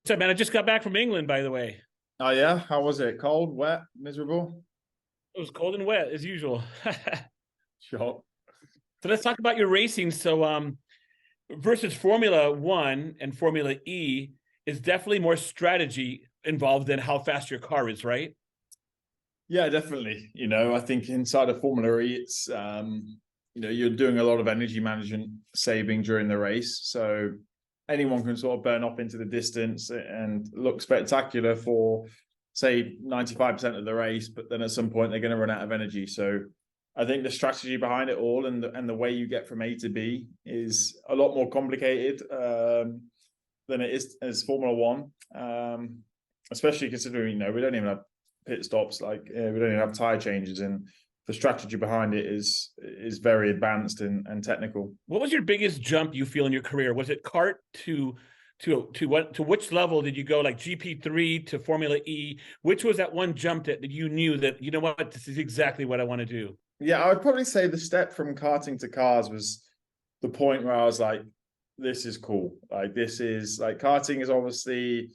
What's up, man? I just got back from England, by the way. Oh yeah, how was it? Cold, wet, miserable? It was cold and wet as usual. Sure. So let's talk about your racing. Versus Formula One and Formula E is definitely more strategy involved than how fast your car is, right? Yeah, definitely. I think inside of Formula E, it's you're doing a lot of energy management saving during the race. So anyone can sort of burn off into the distance and look spectacular for say 95% of the race, but then at some point they're going to run out of energy. So I think the strategy behind it all and the way you get from A to B is a lot more complicated than it is as Formula One. Especially considering we don't even have pit stops, like we don't even have tire changes, and the strategy behind it is very advanced and technical. What was your biggest jump you feel in your career? Was it kart to which level did you go? Like GP3 to Formula E? Which was that one jump that you knew that you know what, this is exactly what I want to do? Yeah, I would probably say the step from karting to cars was the point where I was like, this is cool. Like this is like karting is obviously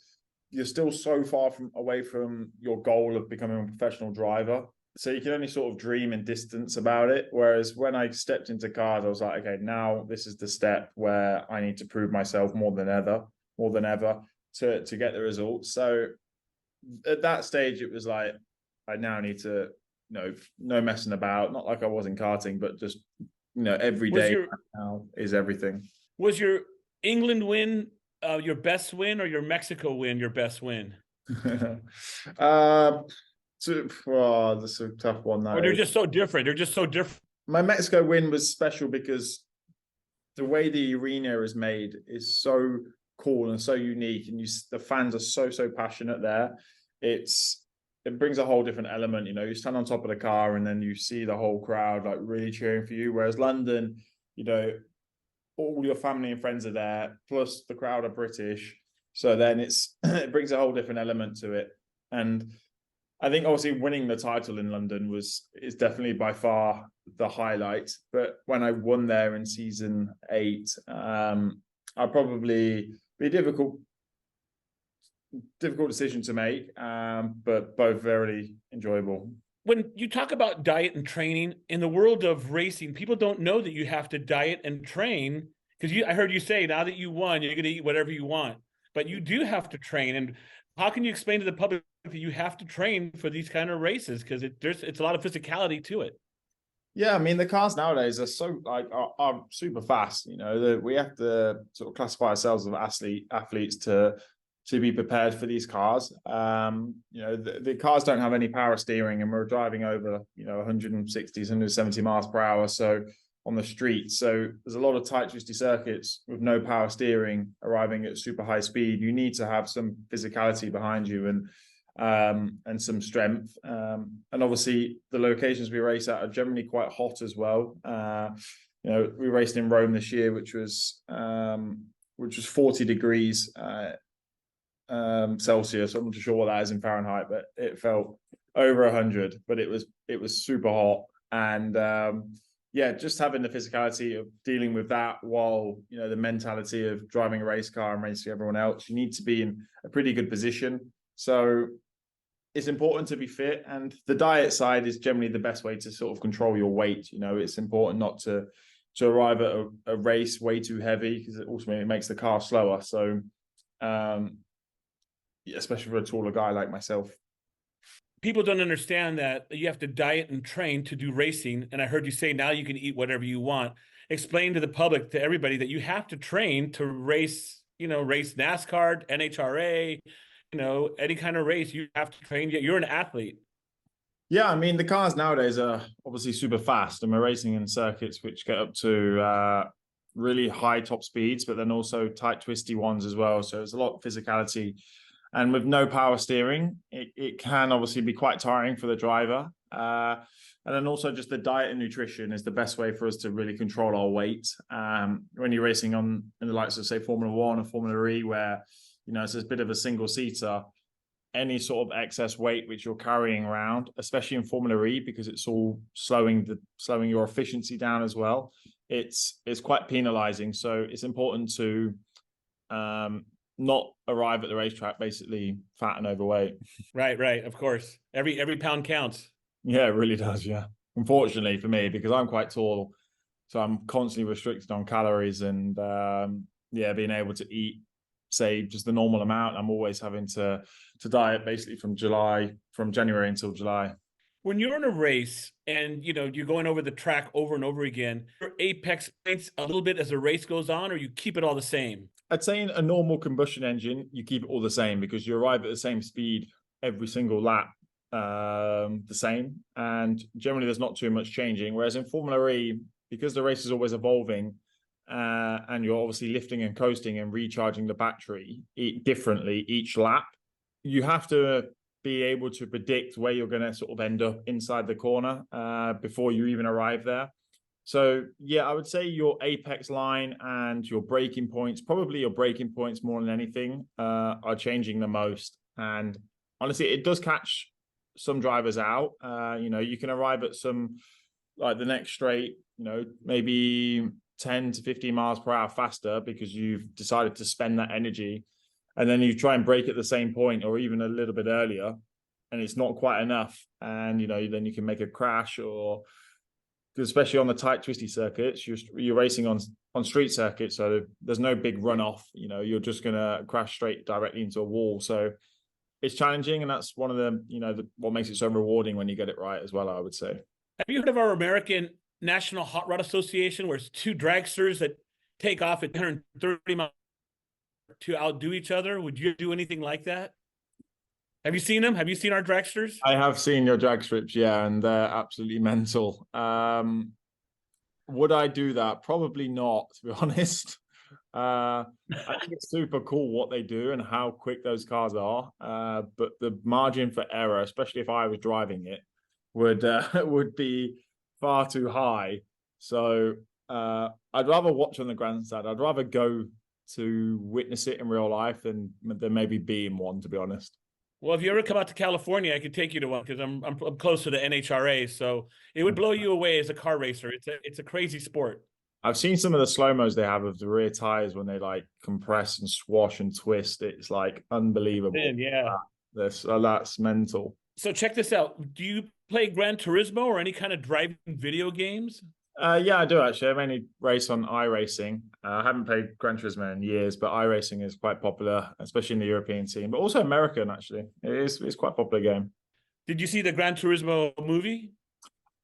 you're still so far away from your goal of becoming a professional driver. So you can only sort of dream in distance about it. Whereas when I stepped into cars, I was like, okay, now this is the step where I need to prove myself more than ever to get the results. So at that stage, it was like, I now need to, no messing about. Not like I was in karting, but just, every Was day your now is everything. was your England win your best win, or your Mexico win your best win? uh, that's a tough one. Or That they're is. just so different. They're just so different. My Mexico win was special because the way the arena is made is so cool and so unique, and the fans are so passionate there. It brings a whole different element. You stand on top of the car and then you see the whole crowd like really cheering for you. Whereas London, all your family and friends are there, plus the crowd are British. So then it brings a whole different element to it. And I think obviously winning the title in London is definitely by far the highlight. But when I won there in season 8, I probably be a difficult decision to make, but both very enjoyable. When you talk about diet and training in the world of racing, people don't know that you have to diet and train because I heard you say now that you won, you're going to eat whatever you want, but you do have to train. And how can you explain to the public that you have to train for these kind of races? Because it's a lot of physicality to it. Yeah, I mean the cars nowadays are so are super fast. We have to sort of classify ourselves as athletes to be prepared for these cars. The cars don't have any power steering, and we're driving over 160, 170 miles per hour. So on the street, so there's a lot of tight, twisty circuits with no power steering, arriving at super high speed. You need to have some physicality behind you and some strength. And obviously, the locations we race at are generally quite hot as well. We raced in Rome this year, which was 40 degrees Celsius. I'm not sure what that is in Fahrenheit, but it felt over 100. But it was super hot, and just having the physicality of dealing with that while the mentality of driving a race car and racing everyone else. You need to be in a pretty good position. So it's important to be fit, and the diet side is generally the best way to sort of control your weight. It's important not to arrive at a race way too heavy, because it ultimately makes the car slower. So especially for a taller guy like myself. People don't understand that you have to diet and train to do racing. And I heard you say now you can eat whatever you want. Explain to the public, to everybody, that you have to train to race, race NASCAR, NHRA, any kind of race. You have to train. You're an athlete. Yeah, I mean, the cars nowadays are obviously super fast, and we're racing in circuits which get up to really high top speeds, but then also tight, twisty ones as well. So there's a lot of physicality. And with no power steering, it can obviously be quite tiring for the driver. And then also just the diet and nutrition is the best way for us to really control our weight. When you're racing in the likes of, say, Formula One or Formula E, where, it's a bit of a single seater, any sort of excess weight which you're carrying around, especially in Formula E, because it's all slowing your efficiency down as well. It's quite penalizing. So it's important to not arrive at the racetrack basically fat and overweight. Right. Of course. Every pound counts. Yeah, it really does. Yeah. Unfortunately for me, because I'm quite tall, so I'm constantly restricted on calories and yeah, being able to eat, say, just the normal amount. I'm always having to diet basically from January until July. When you're in a race and you're going over the track over and over again, your apex points a little bit as the race goes on, or you keep it all the same? I'd say in a normal combustion engine, you keep it all the same because you arrive at the same speed every single lap, the same, and generally there's not too much changing. Whereas in Formula E, because the race is always evolving, and you're obviously lifting and coasting and recharging the battery differently each lap, you have to be able to predict where you're going to sort of end up inside the corner before you even arrive there. So yeah, I would say your apex line and your braking points, probably your braking points more than anything, are changing the most. And honestly, it does catch some drivers out. You can arrive at some, like the next straight, maybe 10 to 15 miles per hour faster because you've decided to spend that energy. And then you try and brake at the same point or even a little bit earlier, and it's not quite enough. And, then you can make a crash, or especially on the tight, twisty circuits, you're racing on street circuits. So there's no big runoff, you're just going to crash straight directly into a wall. So it's challenging. And that's one of the, what makes it so rewarding when you get it right as well, I would say. Have you heard of our American National Hot Rod Association, where it's two dragsters that take off at 130 miles to outdo each other? Would you do anything like that? Have you seen them? Have you seen our dragsters? I have seen your drag strips, yeah, and they're absolutely mental. Would I do that? Probably not, to be honest. I think it's super cool what they do and how quick those cars are. But the margin for error, especially if I was driving it, would be far too high. So I'd rather watch on the grandstand. I'd rather go to witness it in real life than maybe be in one, to be honest. Well, if you ever come out to California, I could take you to one because I'm close to the NHRA, so it would blow you away as a car racer. It's a crazy sport. I've seen some of the slow-mos they have of the rear tires when they like compress and swash and twist. It's like unbelievable. Yeah. That's mental. So check this out. Do you play Gran Turismo or any kind of driving video games? Yeah, I do actually. I mainly race on iRacing. I haven't played Gran Turismo in years, but iRacing is quite popular, especially in the European scene, but also American actually. It's quite a popular game. Did you see the Gran Turismo movie?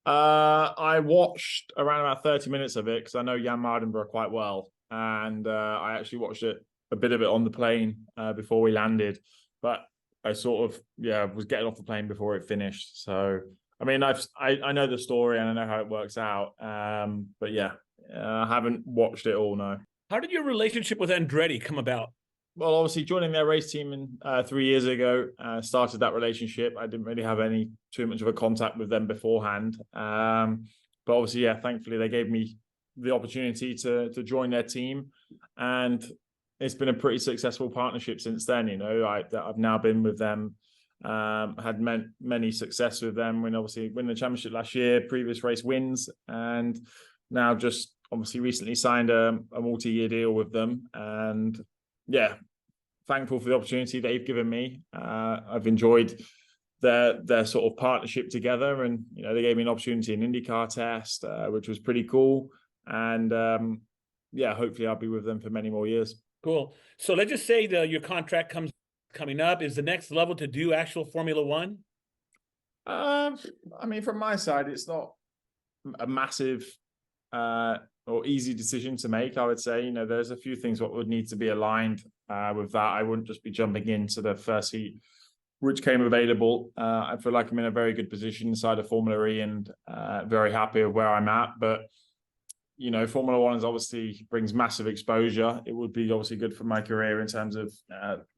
I watched around about 30 minutes of it because I know Jan Mardenborough quite well, and I actually watched a bit of it on the plane before we landed, but I sort of was getting off the plane before it finished. So I mean, I know the story and I know how it works out, but yeah, I haven't watched it all. No. How did your relationship with Andretti come about? Well, obviously joining their race team 3 years ago started that relationship. I didn't really have too much of a contact with them beforehand, but obviously, yeah, thankfully they gave me the opportunity to join their team, and it's been a pretty successful partnership since then. I've now been with them. Had many success with them. Obviously win the championship last year, previous race wins, and now just obviously recently signed a multi-year deal with them. And yeah, thankful for the opportunity they've given me. I've enjoyed their sort of partnership together, and they gave me an opportunity in IndyCar test, which was pretty cool. And hopefully I'll be with them for many more years. Cool. So let's just say your contract coming up. Is the next level to do actual Formula One? I mean, from my side, it's not a massive or easy decision to make. I would say, there's a few things what would need to be aligned with that. I wouldn't just be jumping into the first heat which came available. I feel like I'm in a very good position inside of Formula E and very happy with where I'm at. But Formula One is obviously brings massive exposure. It would be obviously good for my career in terms of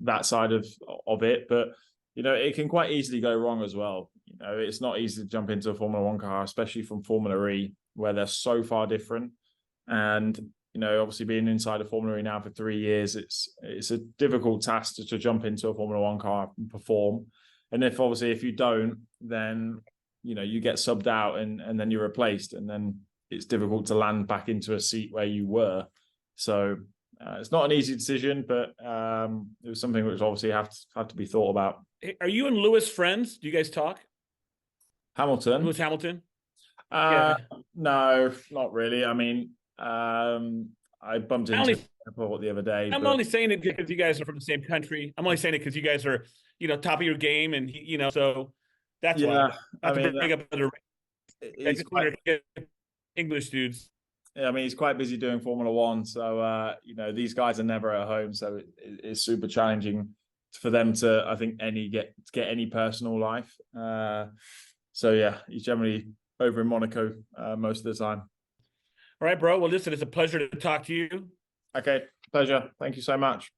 that side of it. But, it can quite easily go wrong as well. It's not easy to jump into a Formula One car, especially from Formula E, where they're so far different. And, obviously being inside of Formula E now for 3 years, it's a difficult task to jump into a Formula One car and perform. And if you don't, then, you get subbed out and then you're replaced, and then it's difficult to land back into a seat where you were. So It's not an easy decision, but it was something which obviously had to be thought about. Are you and Lewis friends? Do you guys talk? Hamilton? Lewis Hamilton? Uh, Yeah. no, not really. I mean, I bumped into him the other day. I'm but... only saying it because you guys are from the same country. I'm only saying it because you guys are, top of your game, and so that's why. I mean, bring up other English dudes. Yeah, I mean, he's quite busy doing Formula One, so these guys are never at home, so it's super challenging for them to, I think, get any personal life. So yeah, he's generally over in Monaco most of the time. All right, bro. Well, listen, it's a pleasure to talk to you. Okay, pleasure. Thank you so much.